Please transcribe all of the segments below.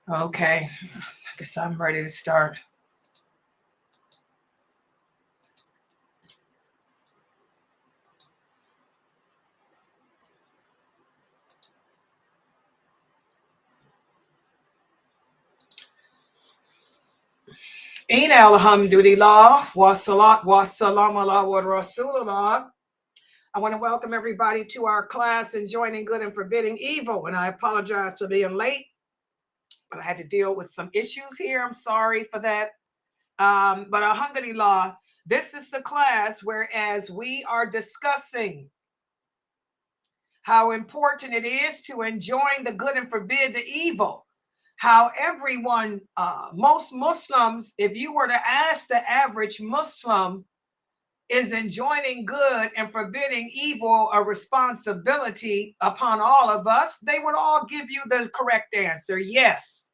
Okay, I guess I'm ready to start. Inna alhamdulillah, wa salat wa salam ala wa rasulullah. I want to welcome everybody to our class, Enjoining Good and Forbidding Evil. And I apologize for being late, but I had to deal with some issues here. I'm sorry for that. But alhamdulillah, this is the class whereas we are discussing how important it is to enjoin the good and forbid the evil. How everyone, most Muslims, if you were to ask the average Muslim, is enjoining good and forbidding evil a responsibility upon all of us, they would all give you the correct answer, yes.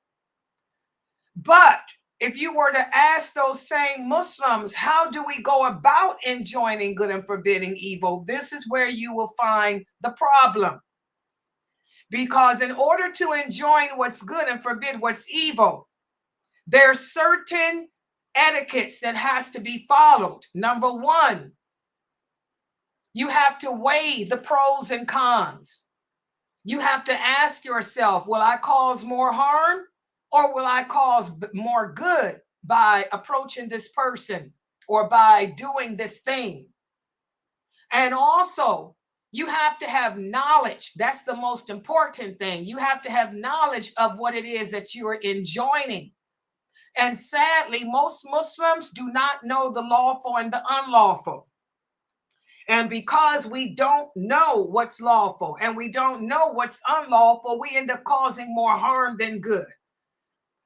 But if you were to ask those same Muslims, how do we go about enjoining good and forbidding evil? This is where you will find the problem. Because in order to enjoin what's good and forbid what's evil, there's certain etiquettes that has to be followed. Number one, you have to weigh the pros and cons. You have to ask yourself, will I cause more harm or will I cause more good by approaching this person or by doing this thing? And also, you have to have knowledge. That's the most important thing. You have to have knowledge of what it is that you are enjoining. And sadly, most Muslims do not know the lawful and the unlawful. And because we don't know what's lawful and we don't know what's unlawful, we end up causing more harm than good.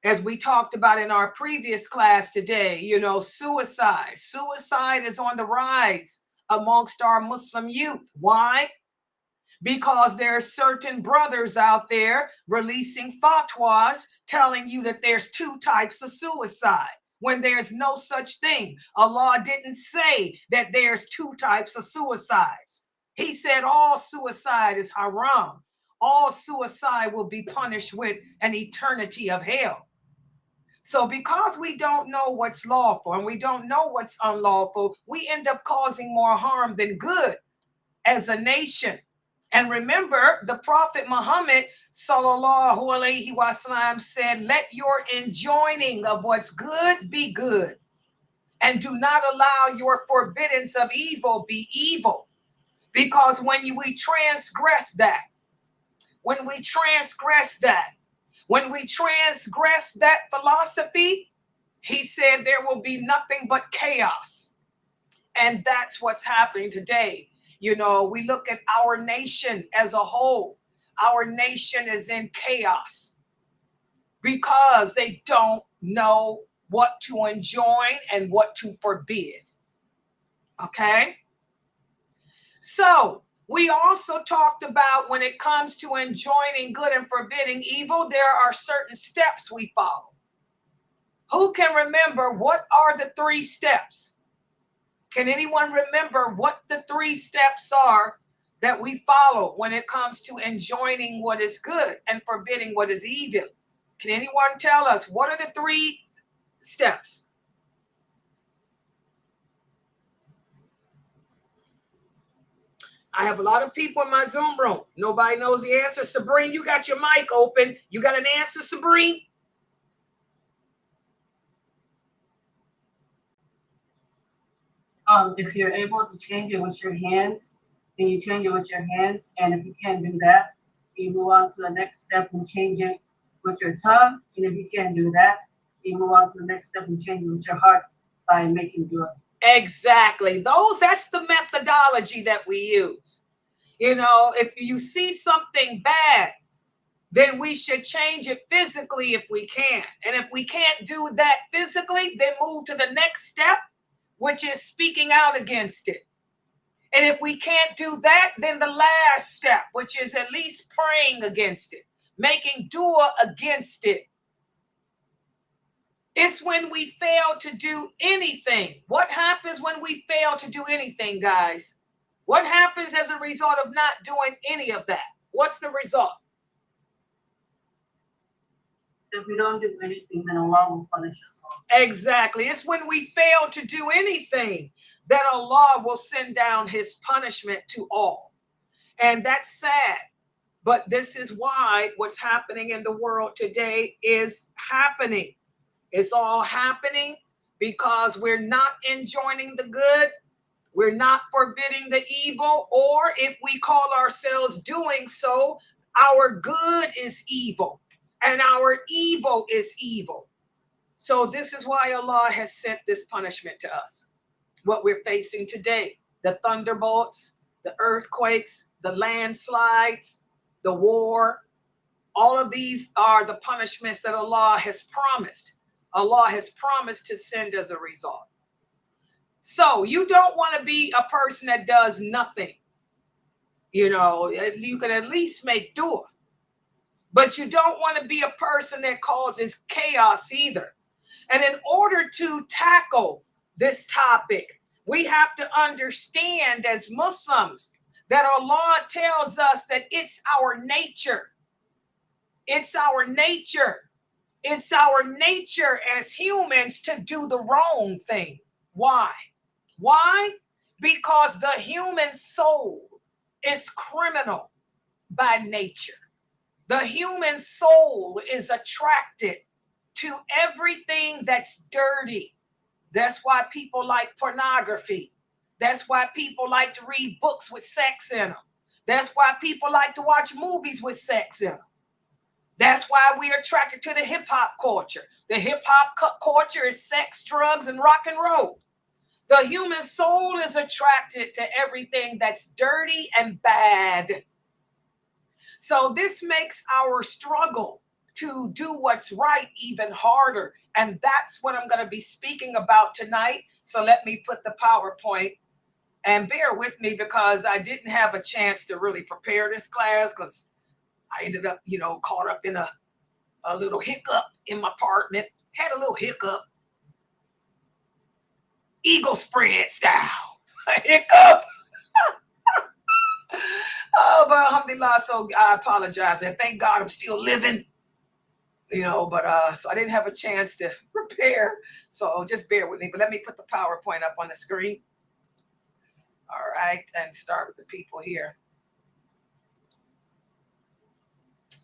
As we talked about in our previous class today, suicide. Suicide is on the rise amongst our Muslim youth. Why? Because there are certain brothers out there releasing fatwas telling you that there's two types of suicide when there's no such thing. Allah didn't say that there's two types of suicides. He said all suicide is haram. All suicide will be punished with an eternity of hell. So because we don't know what's lawful and we don't know what's unlawful, we end up causing more harm than good as a nation. And remember, the Prophet Muhammad sallallahu alaihi wasallam said, let your enjoining of what's good be good, and do not allow your forbiddance of evil be evil. Because when we transgress that, when we transgress that philosophy, he said there will be nothing but chaos. And that's what's happening today. We look at our nation as a whole. Our nation is in chaos because they don't know what to enjoin and what to forbid. Okay? So we also talked about when it comes to enjoining good and forbidding evil, there are certain steps we follow. Who can remember what are the 3 steps? Can anyone remember what the 3 steps are that we follow when it comes to enjoining what is good and forbidding what is evil? Can anyone tell us what are the 3 steps? I have a lot of people in my Zoom room. Nobody knows the answer. Sabrine, you got your mic open. You got an answer, Sabrine? If you're able to change it with your hands, then you change it with your hands. And if you can't do that, you move on to the next step and change it with your tongue. And if you can't do that, you move on to the next step and change it with your heart by making dua. Exactly. That's the methodology that we use. If you see something bad, then we should change it physically if we can. And if we can't do that physically, then move to the next step, which is speaking out against it. And if we can't do that, then the last step, which is at least praying against it, making dua against it. It's when we fail to do anything. What happens when we fail to do anything, guys? What happens as a result of not doing any of that? What's the result? If we don't do anything, then Allah will punish us all. Exactly. It's when we fail to do anything that Allah will send down his punishment to all. And that's sad. But this is why what's happening in the world today is happening. It's all happening because we're not enjoining the good. We're not forbidding the evil. Or if we call ourselves doing so, our good is evil and our evil is evil. So this is why Allah has sent this punishment to us. What we're facing today, the thunderbolts, the earthquakes, the landslides, the war, all of these are the punishments that Allah has promised. Allah has promised to send as a result. So you don't want to be a person that does nothing. You know, you can at least make dua. But you don't want to be a person that causes chaos either. And in order to tackle this topic, we have to understand as Muslims that Allah tells us that it's our nature. It's our nature. It's our nature as humans to do the wrong thing. Why? Why? Because the human soul is criminal by nature. The human soul is attracted to everything that's dirty. That's why people like pornography. That's why people like to read books with sex in them. That's why people like to watch movies with sex in them. That's why we're attracted to the hip hop culture. The hip hop culture is sex, drugs, and rock and roll. The human soul is attracted to everything that's dirty and bad. So this makes our struggle to do what's right even harder. And that's what I'm going to be speaking about tonight. So let me put the PowerPoint, and bear with me because I didn't have a chance to really prepare this class because I ended up, caught up in a little hiccup in my apartment. Had a little hiccup. Eagle spread style. A hiccup. Oh, but alhamdulillah, so I apologize. And thank God I'm still living. But so I didn't have a chance to prepare. So just bear with me. But let me put the PowerPoint up on the screen. All right. And start with the people here.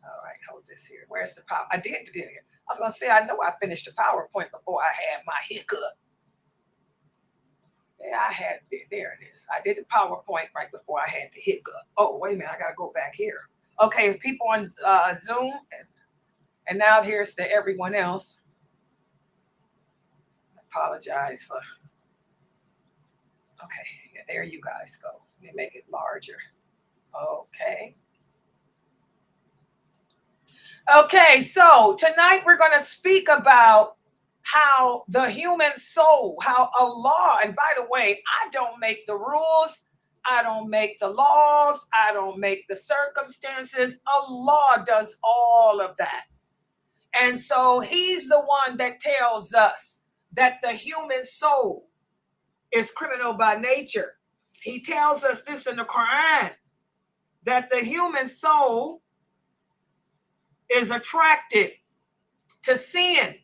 All right, hold this here. Where's the power? I did do it. I was going to say, I know I finished the PowerPoint before I had my hiccup. Yeah, I had it. There it is. I did the PowerPoint right before I had the hiccup. Oh, wait a minute. I got to go back here. Okay, people on Zoom. And now here's to everyone else. I apologize for. Okay, yeah, there you guys go. Let me make it larger. Okay. Okay, so tonight we're going to speak about how the human soul, how Allah, and by the way, I don't make the rules, I don't make the laws, I don't make the circumstances. Allah does all of that. And so he's the one that tells us that the human soul is criminal by nature. He tells us this in the Quran, that the human soul is attracted to sin.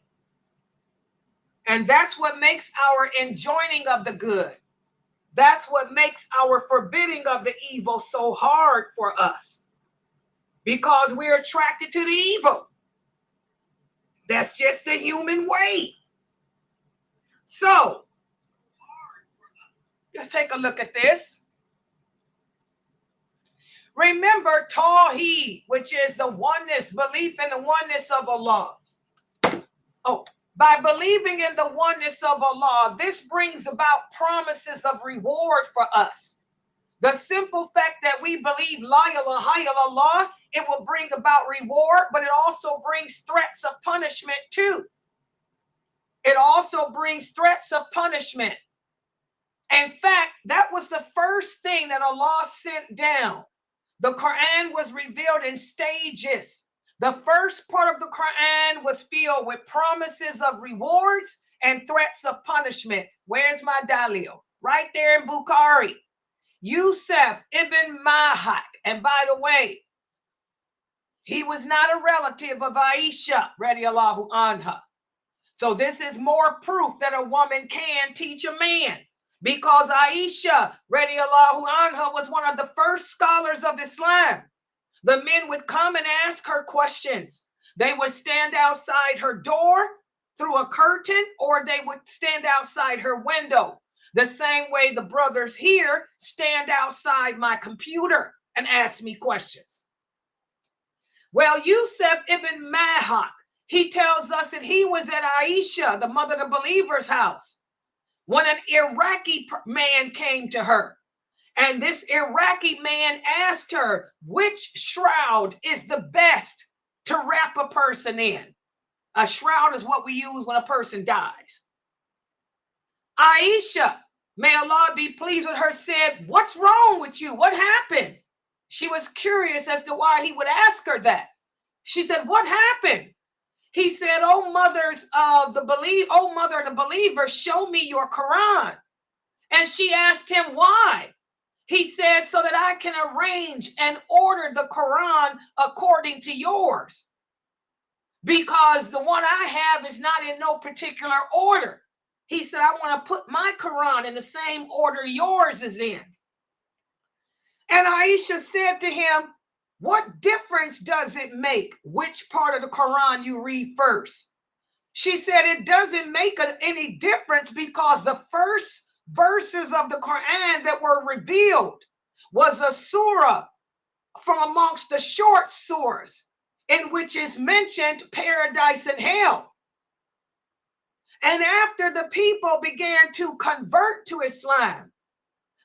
And that's what makes our enjoining of the good. That's what makes our forbidding of the evil so hard for us. Because we're attracted to the evil. That's just the human way. So, let's take a look at this. Remember Tawheed, which is the oneness, belief in the oneness of Allah. Oh, by believing in the oneness of Allah, this brings about promises of reward for us. The simple fact that we believe La ilaha illallah, it will bring about reward, but it also brings threats of punishment too. It also brings threats of punishment. In fact, that was the first thing that Allah sent down. The Quran was revealed in stages. The first part of the Quran was filled with promises of rewards and threats of punishment. Where's my Dalil? Right there in Bukhari. Yusuf ibn Mahak. And by the way, He was not a relative of Aisha, radiallahu anha. So this is more proof that a woman can teach a man, because Aisha, radiallahu anha, was one of the first scholars of Islam. The men would come and ask her questions. They would stand outside her door through a curtain, or they would stand outside her window. The same way the brothers here stand outside my computer and ask me questions. Well, Yusuf ibn Mahak, he tells us that he was at Aisha, the mother of the believer's house, when an Iraqi man came to her. And this Iraqi man asked her, which shroud is the best to wrap a person in? A shroud is what we use when a person dies. Aisha, may Allah be pleased with her, said, what's wrong with you? What happened? She was curious as to why he would ask her that. She said, what happened? He said, oh mother of the believer, show me your Quran. And she asked him why. He said, so that I can arrange and order the Quran according to yours. Because the one I have is not in no particular order. He said, I want to put my Quran in the same order yours is in. And Aisha said to him, what difference does it make which part of the Quran you read first? She said, it doesn't make any difference, because the first verses of the Quran that were revealed was a surah from amongst the short surahs in which is mentioned paradise and hell. And after the people began to convert to Islam,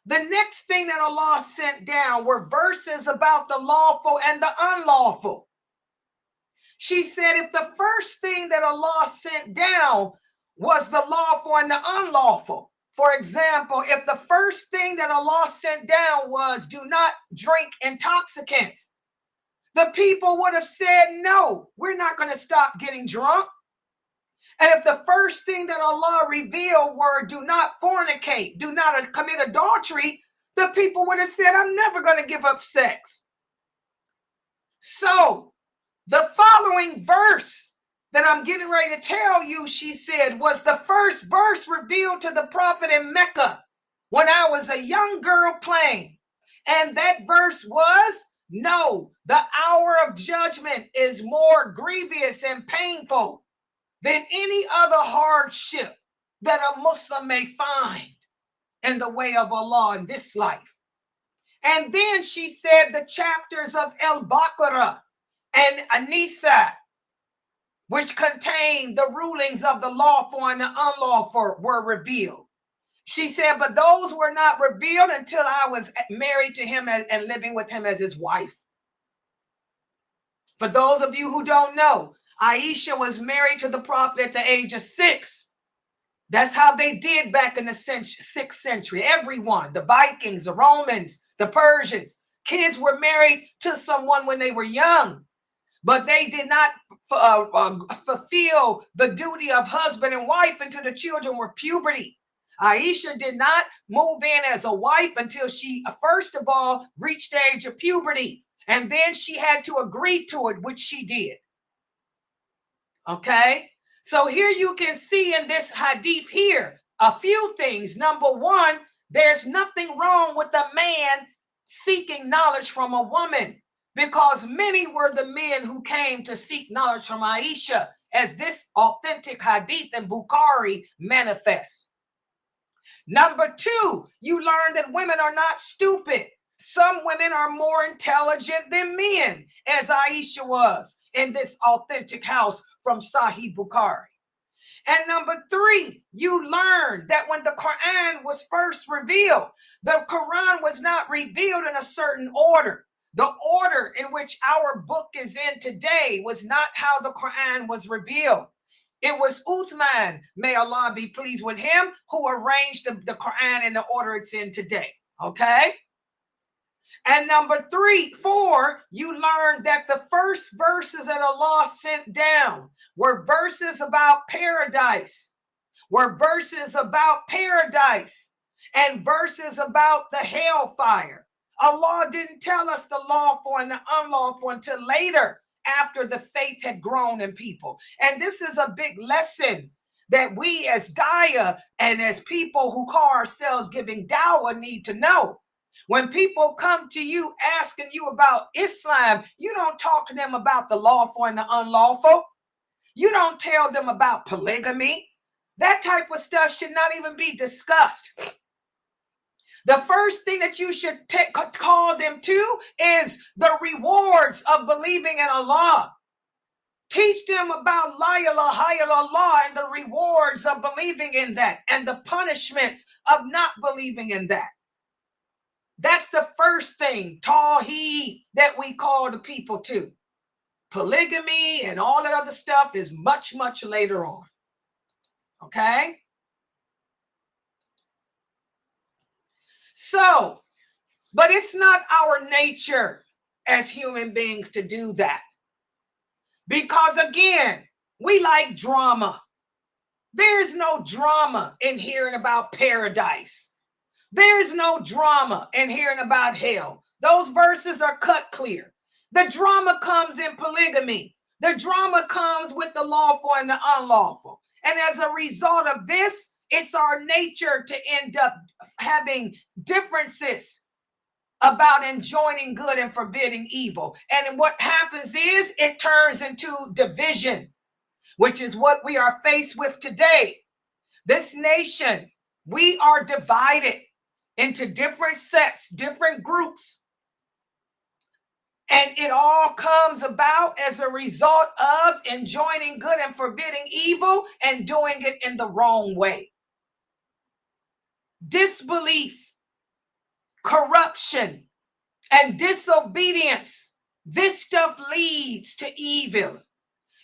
the next thing that Allah sent down were verses about the lawful and the unlawful. She said, if the first thing that Allah sent down was the lawful and the unlawful, for example, if the first thing that Allah sent down was do not drink intoxicants, the people would have said, no, we're not going to stop getting drunk. And if the first thing that Allah revealed were do not fornicate, do not commit adultery, the people would have said, I'm never going to give up sex. So the following verse that I'm getting ready to tell you, she said, was the first verse revealed to the prophet in Mecca when I was a young girl playing. And that verse was, no, the hour of judgment is more grievous and painful than any other hardship that a Muslim may find in the way of Allah in this life. And then she said the chapters of Al-Baqarah and An-Nisa, which contain the rulings of the lawful and the unlawful, were revealed. She said, but those were not revealed until I was married to him and living with him as his wife. For those of you who don't know, Aisha was married to the prophet at the age of 6. That's how they did back in the 6th century. Everyone, the Vikings, the Romans, the Persians, kids were married to someone when they were young, but they did not fulfill the duty of husband and wife until the children were puberty. Aisha did not move in as a wife until she, first of all, reached the age of puberty, and then she had to agree to it, which she did. Okay, so here you can see in this hadith here a few things. Number one, there's nothing wrong with a man seeking knowledge from a woman, because many were the men who came to seek knowledge from Aisha, as this authentic hadith in Bukhari manifests. Number two, you learn that women are not stupid. Some women are more intelligent than men, as Aisha was in this authentic house from Sahih Bukhari. And number three, you learn that when the Quran was first revealed, the Quran was not revealed in a certain order. The order in which our book is in today was not how the Quran was revealed. It was Uthman, may Allah be pleased with him, who arranged the Quran in the order it's in today. Okay? And number four, you learn that the first verses that Allah sent down were verses about paradise, and verses about the hellfire. Allah didn't tell us the lawful and the unlawful until later after the faith had grown in people. And this is a big lesson that we as Daya and as people who call ourselves giving dawah need to know. When people come to you asking you about Islam, you don't talk to them about the lawful and the unlawful. You don't tell them about polygamy. That type of stuff should not even be discussed. The first thing that you should call them to is the rewards of believing in Allah. Teach them about La ilaha illallah and the rewards of believing in that and the punishments of not believing in that. That's the first thing, Tawheed, that we call the people to. Polygamy and all that other stuff is much, much later on. Okay? So, but it's not our nature as human beings to do that. Because again, we like drama. There's no drama in hearing about paradise. There's no drama in hearing about hell. Those verses are cut clear. The drama comes in polygamy. The drama comes with the lawful and the unlawful. And as a result of this, it's our nature to end up having differences about enjoining good and forbidding evil. And what happens is it turns into division, which is what we are faced with today. This nation, we are divided into different sets, different groups. And it all comes about as a result of enjoining good and forbidding evil and doing it in the wrong way. Disbelief, corruption, and disobedience. This stuff leads to evil.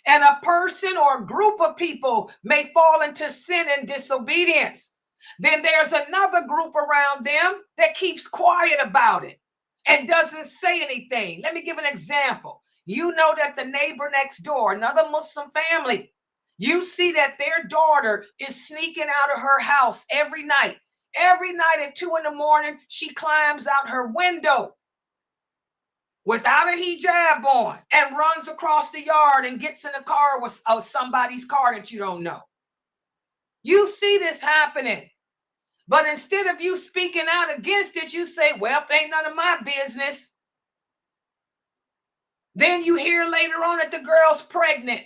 And a person or a group of people may fall into sin and disobedience. Then there's another group around them that keeps quiet about it and doesn't say anything. Let me give an example. You know that the neighbor next door, another Muslim family, you see that their daughter is sneaking out of her house every night. Every night at 2 a.m, she climbs out her window without a hijab on and runs across the yard and gets in a car with somebody's car that you don't know. You see this happening. But instead of you speaking out against it, you say, well, ain't none of my business. Then you hear later on that the girl's pregnant.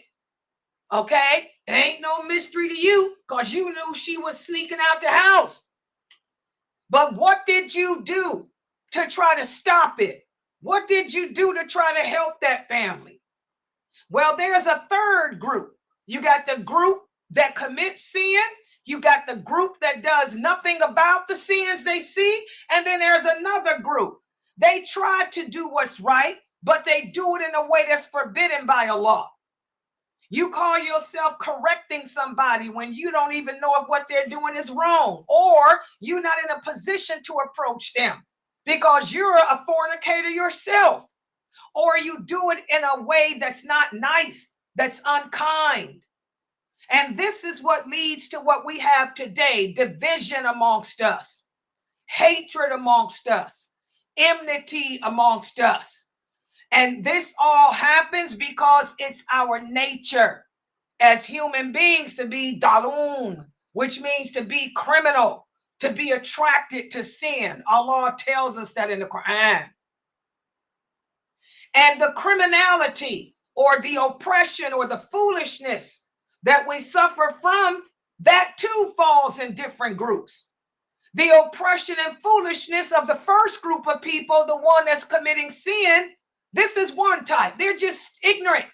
Okay? It ain't no mystery to you because you knew she was sneaking out the house. But what did you do to try to stop it? What did you do to try to help that family? Well, there's a third group. You got the group that commits sin. You got the group that does nothing about the sins they see. And then there's another group. They try to do what's right, but they do it in a way that's forbidden by Allah. You call yourself correcting somebody when you don't even know if what they're doing is wrong, or you're not in a position to approach them because you're a fornicator yourself, or you do it in a way that's not nice, that's unkind. And this is what leads to what we have today: division amongst us, hatred amongst us, enmity amongst us. And this all happens because it's our nature as human beings to be dalun, which means to be criminal, to be attracted to sin. Allah tells us that in the Quran. And the criminality or the oppression or the foolishness that we suffer from, that too falls in different groups. The oppression and foolishness of the first group of people, the one that's committing sin, this is one type. They're just ignorant.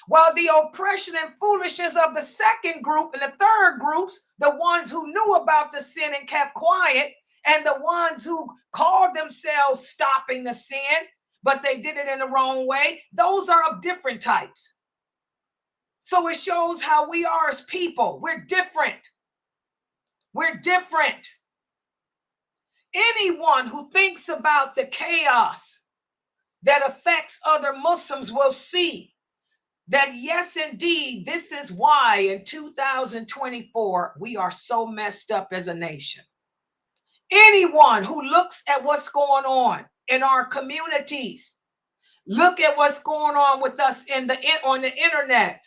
While the oppression and foolishness of the second group and the third groups, the ones who knew about the sin and kept quiet, and the ones who called themselves stopping the sin, but they did it in the wrong way, those are of different types. So it shows how we are as people. We're different. We're different. Anyone who thinks about the chaos that affects other Muslims will see that, yes, indeed, this is why in 2024 we are so messed up as a nation. Anyone who looks at what's going on in our communities, Look at what's going on with us on the internet.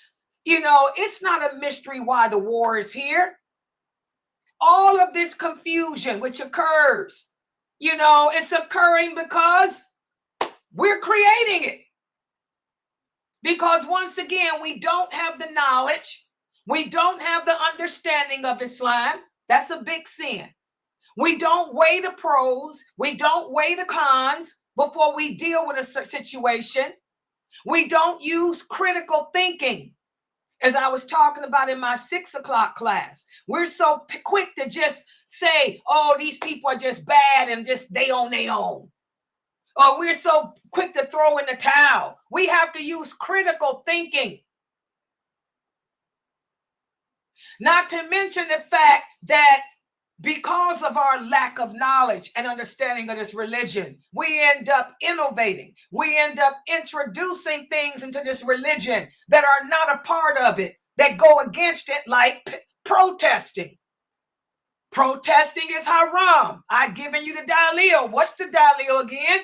You know, it's not a mystery why the war is here. All of this confusion which occurs, you know, it's occurring because we're creating it. Because once again, we don't have the knowledge. We don't have the understanding of Islam. That's a big sin. We don't weigh the pros. We don't weigh the cons before we deal with a situation. We don't use critical thinking. As I was talking about in my 6 o'clock class, we're so quick to just say, oh, these people are just bad and just they on their own. Or we're so quick to throw in the towel. We have to use critical thinking. Not to mention the fact that because of our lack of knowledge and understanding of this religion, we end up innovating. We end up introducing things into this religion that are not a part of it, that go against it, like protesting. Protesting is haram. I've given you the dalil. What's the dalil again?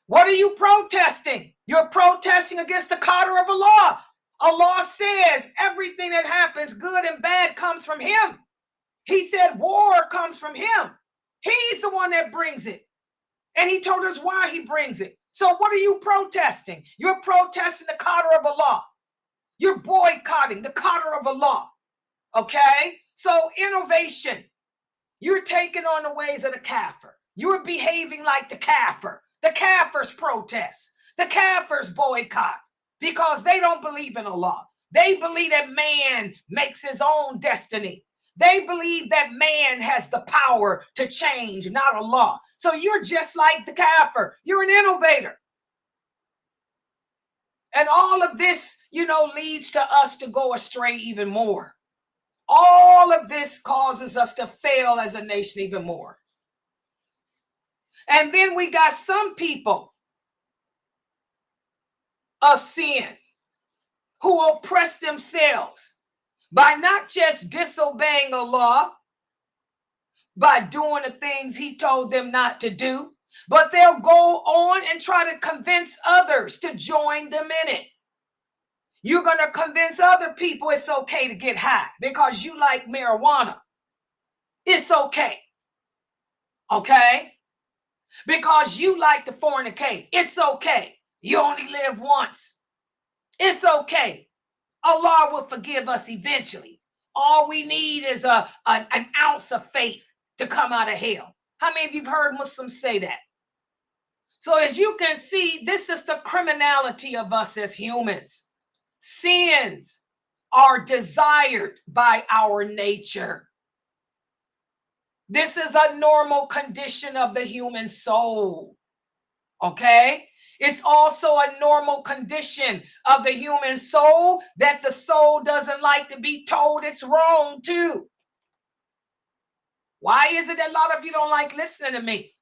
What are you protesting? You're protesting against the qadr of Allah. Allah says everything that happens, good and bad, comes from him. He said war comes from him. He's the one that brings it. And he told us why he brings it. So what are you protesting? You're protesting the qadr of Allah. You're boycotting the qadr of Allah. Okay? So innovation. You're taking on the ways of the kafir. You're behaving like the kafir. The kafirs protest. The kafirs boycott because they don't believe in Allah. They believe that man makes his own destiny. They believe that man has the power to change, not Allah. So you're just like the kafir. You're an innovator. And all of this, you know, leads to us to go astray even more. All of this causes us to fail as a nation even more. And then we got some people of sin who oppress themselves by not just disobeying Allah, by doing the things he told them not to do, but they'll go on and try to convince others to join them in it. You're going to convince other people it's okay to get high because you like marijuana. It's okay. Okay? Because you like to fornicate. It's okay. You only live once. It's okay. Allah will forgive us eventually. All we need is an ounce of faith to come out of hell. How many of you have heard Muslims say that? So as you can see, this is the criminality of us as humans. Sins are desired by our nature. This is a normal condition of the human soul. Okay? It's also a normal condition of the human soul that the soul doesn't like to be told it's wrong too. Why is it that a lot of you don't like listening to me?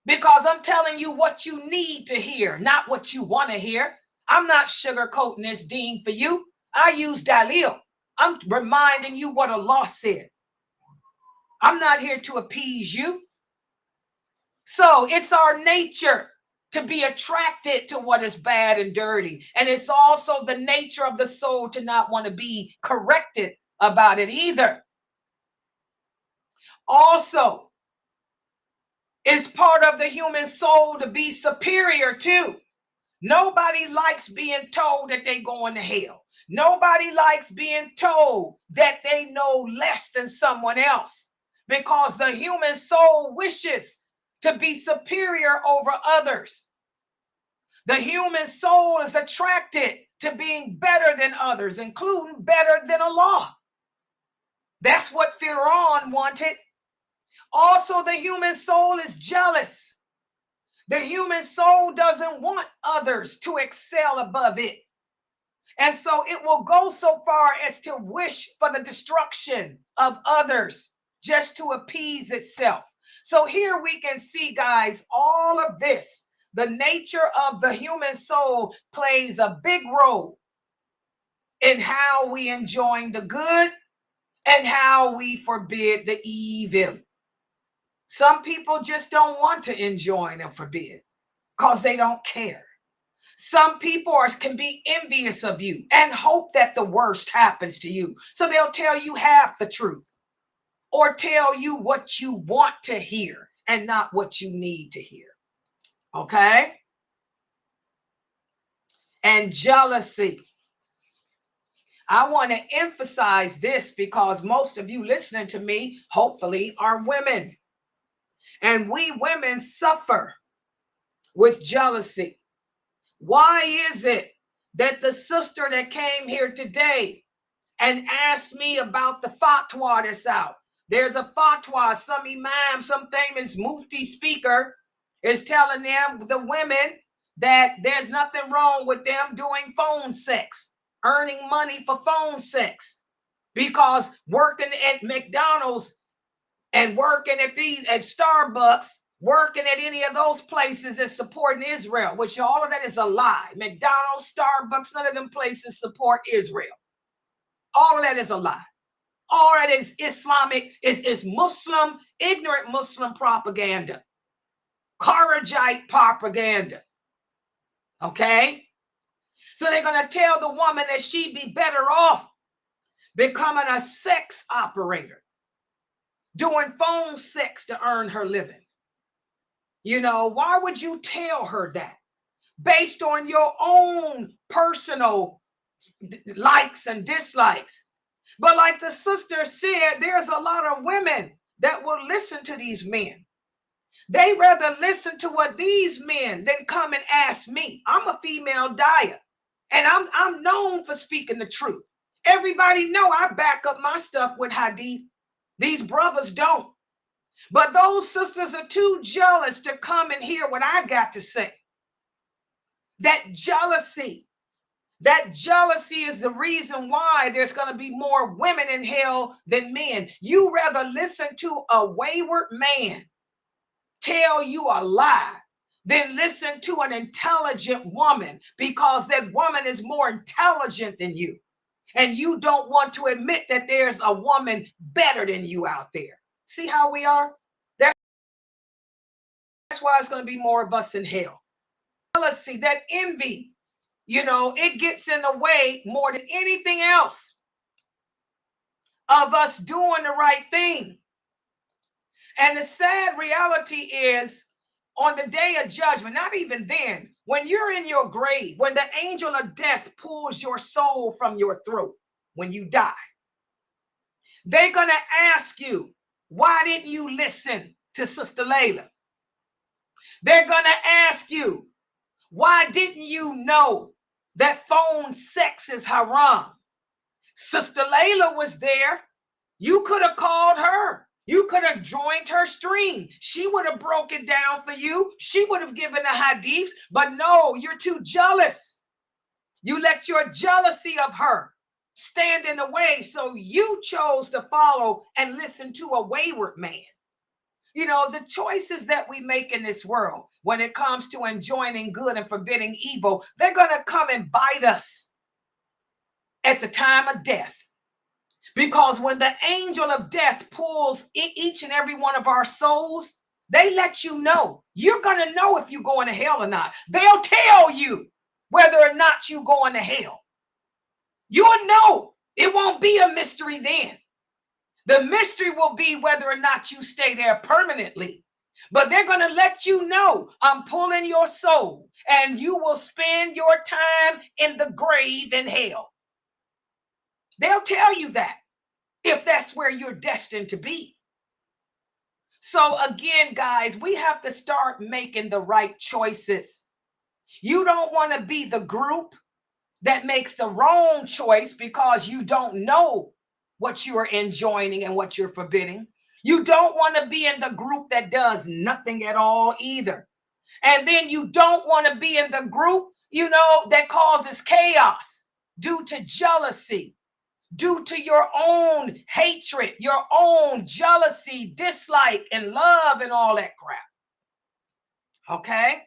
Because I'm telling you what you need to hear, not what you want to hear. I'm not sugarcoating this deen for you. I use dalil. I'm reminding you what Allah said. I'm not here to appease you. So it's our nature to be attracted to what is bad and dirty. And it's also the nature of the soul to not want to be corrected about it either. Also, it's part of the human soul to be superior too. Nobody likes being told that they're going to hell. Nobody likes being told that they know less than someone else, because the human soul wishes to be superior over others. The human soul is attracted to being better than others, including better than Allah. That's what Fir'aun wanted. Also, the human soul is jealous. The human soul doesn't want others to excel above it. And so it will go so far as to wish for the destruction of others just to appease itself. So here we can see, guys, all of this. The nature of the human soul plays a big role in how we enjoy the good and how we forbid the evil. Some people just don't want to enjoin and forbid because they don't care. Some people can be envious of you and hope that the worst happens to you. So they'll tell you half the truth or tell you what you want to hear and not what you need to hear. Okay? And jealousy. I want to emphasize this because most of you listening to me, hopefully, are women. And we women suffer with jealousy. Why is it that the sister that came here today and asked me about the fatwa that's out? There's a fatwa, some imam, some famous mufti speaker is telling them, the women, that there's nothing wrong with them doing phone sex, earning money for phone sex, because working at McDonald's and working at Starbucks, working at any of those places is supporting Israel, which all of that is a lie. McDonald's, Starbucks, none of them places support Israel. All of that is a lie. All that is Islamic, is Muslim, ignorant Muslim propaganda. Kharijite propaganda. Okay? So they're going to tell the woman that she'd be better off becoming a sex operator, doing phone sex to earn her living. You know, why would you tell her that? Based on your own personal likes and dislikes. But like the sister said, there's a lot of women that will listen to these men. They rather listen to what these men than come and ask me. I'm a female dyer, and I'm known for speaking the truth. Everybody know I back up my stuff with hadith. These brothers don't. But those sisters are too jealous to come and hear what I got to say. That jealousy is the reason why there's going to be more women in hell than men. You rather listen to a wayward man tell you a lie than listen to an intelligent woman, because that woman is more intelligent than you. And you don't want to admit that there's a woman better than you out there. See how we are? That's why it's going to be more of us in hell. Jealousy, that envy, you know, it gets in the way more than anything else of us doing the right thing. And the sad reality is, on the day of judgment, not even then, when you're in your grave, when the angel of death pulls your soul from your throat, when you die, they're going to ask you, why didn't you listen to Sister Laila? They're going to ask you, why didn't you know that phone sex is haram? Sister Laila was there. You could have called her. You could have joined her stream. She would have broken down for you. She would have given the hadiths. But no, you're too jealous. You let your jealousy of her stand in the way. So you chose to follow and listen to a wayward man. You know, the choices that we make in this world, when it comes to enjoining good and forbidding evil, they're going to come and bite us at the time of death. Because when the angel of death pulls each and every one of our souls, they let you know. You're going to know if you're going to hell or not. They'll tell you whether or not you're going to hell. You'll know. It won't be a mystery then. The mystery will be whether or not you stay there permanently. But they're going to let you know, I'm pulling your soul, and you will spend your time in the grave in hell. They'll tell you that, if that's where you're destined to be. So again, guys, we have to start making the right choices. You don't want to be the group that makes the wrong choice because you don't know what you are enjoining and what you're forbidding. You don't want to be in the group that does nothing at all either. And then you don't want to be in the group, you know, that causes chaos due to jealousy, due to your own hatred, your own jealousy, dislike, and love, and all that crap. Okay?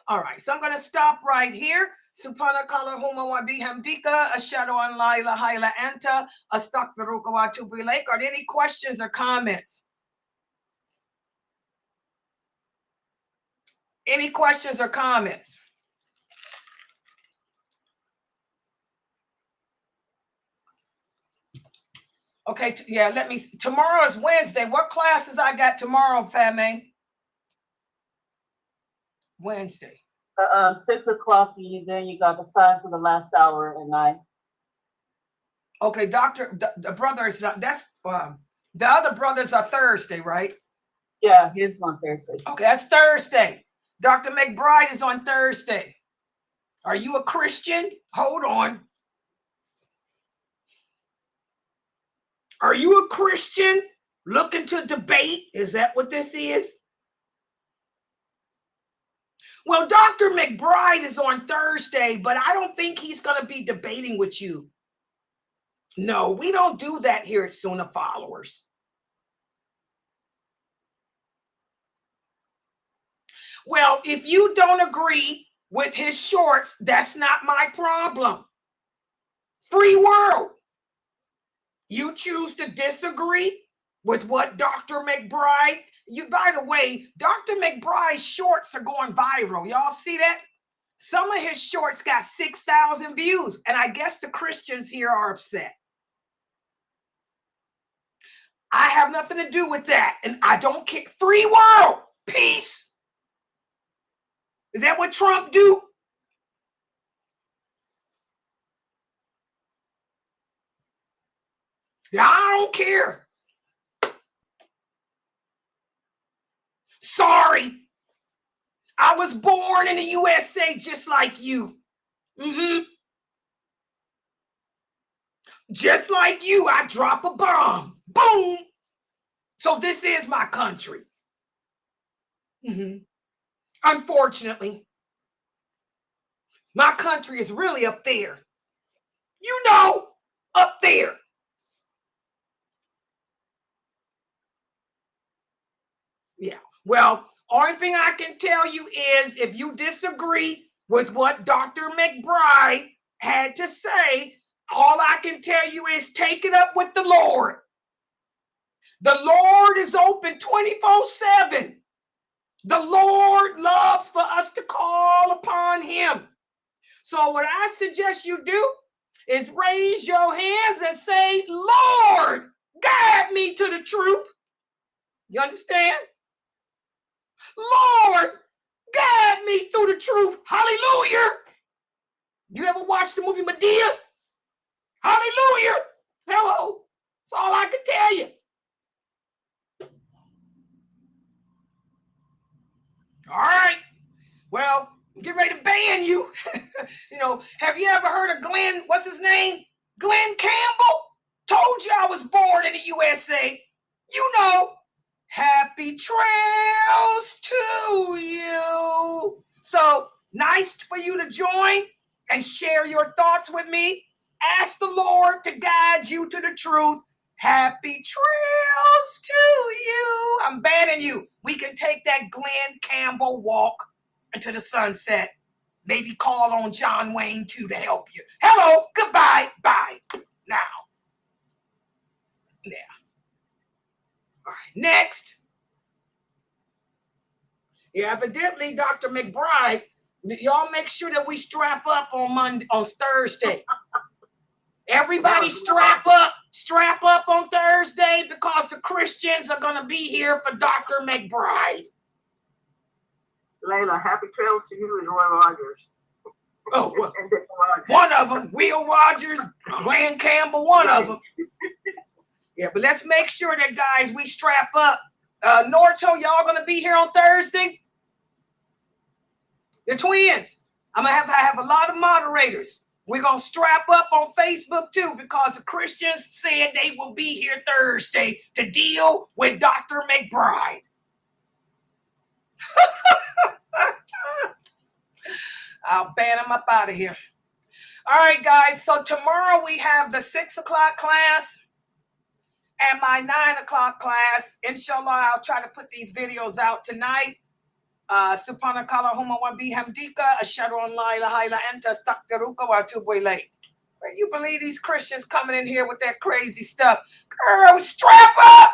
All right, so I'm going to stop right here. Subhanakallahumma wa bihamdika, ashhadu an la ilaha illa anta, astaghfiruka wa atubu ilaik. Are there any questions or comments? Any questions or comments? Okay, yeah, let me, tomorrow is Wednesday. What classes I got tomorrow, Fame? Wednesday. 6 o'clock, then you got the signs of the last hour at 9. Okay, the brother is not, that's, the other brothers are Thursday, right? Yeah, his on Thursday. Okay, that's Thursday. Dr. McBride is on Thursday. Are you a Christian? Hold on. Are you a Christian looking to debate? Is that what this is? Well, Dr. McBride is on Thursday, but I don't think he's going to be debating with you. No, we don't do that here at Sunnah Followers. Well, if you don't agree with his shorts, that's not my problem. Free world. You choose to disagree with what Dr. McBride, by the way, Dr. McBride's shorts are going viral. Y'all see that? Some of his shorts got 6,000 views, and I guess the Christians here are upset. I have nothing to do with that, and I don't care. Free world, peace. Is that what Trump do? Yeah, I don't care. Sorry. I was born in the USA just like you. Just like you, I drop a bomb. Boom. So this is my country. Unfortunately, my country is really up there. You know, up there. Yeah. Well, only thing I can tell you is if you disagree with what Dr. McBride had to say, all I can tell you is take it up with the Lord. The Lord is open 24/7. The Lord loves for us to call upon him. So what I suggest you do is raise your hands and say, Lord, guide me to the truth. You understand? Lord, guide me through the truth. Hallelujah. You ever watched the movie Medea? Hallelujah. Hello. That's all I can tell you. All right. Well, get ready to ban you. You know, have you ever heard of Glenn, what's his name? Glenn Campbell? Told you I was born in the USA. You know, happy trails to you. So nice for you to join and share your thoughts with me. Ask the Lord to guide you to the truth. Happy trails to you. I'm banning you. We can take that Glenn Campbell walk into the sunset. Maybe call on John Wayne too to help you. Hello, goodbye, bye. Now. Yeah. All right, next. Yeah, evidently, Dr. McBride, y'all make sure that we strap up on Thursday. Everybody strap up on Thursday because the Christians are going to be here for Dr. McBride. Layla, happy trails to you is Roy Rogers. Oh, well, one of them, Will Rogers, Glenn Campbell, one of them. Yeah, but let's make sure that, guys, we strap up. Norto, y'all going to be here on Thursday? The twins. I'm going to have a lot of moderators. We're going to strap up on Facebook, too, because the Christians said they will be here Thursday to deal with Dr. McBride. I'll ban them up out of here. All right, guys. So tomorrow we have the 6 o'clock class and my 9 o'clock class. Inshallah, I'll try to put these videos out tonight. Subhanakallahumma wa bihamdika ashhadu an la ilaha illa anta astaghfiruka wa atubu ilayk. You believe these Christians coming in here with that crazy stuff? Girl, strap up.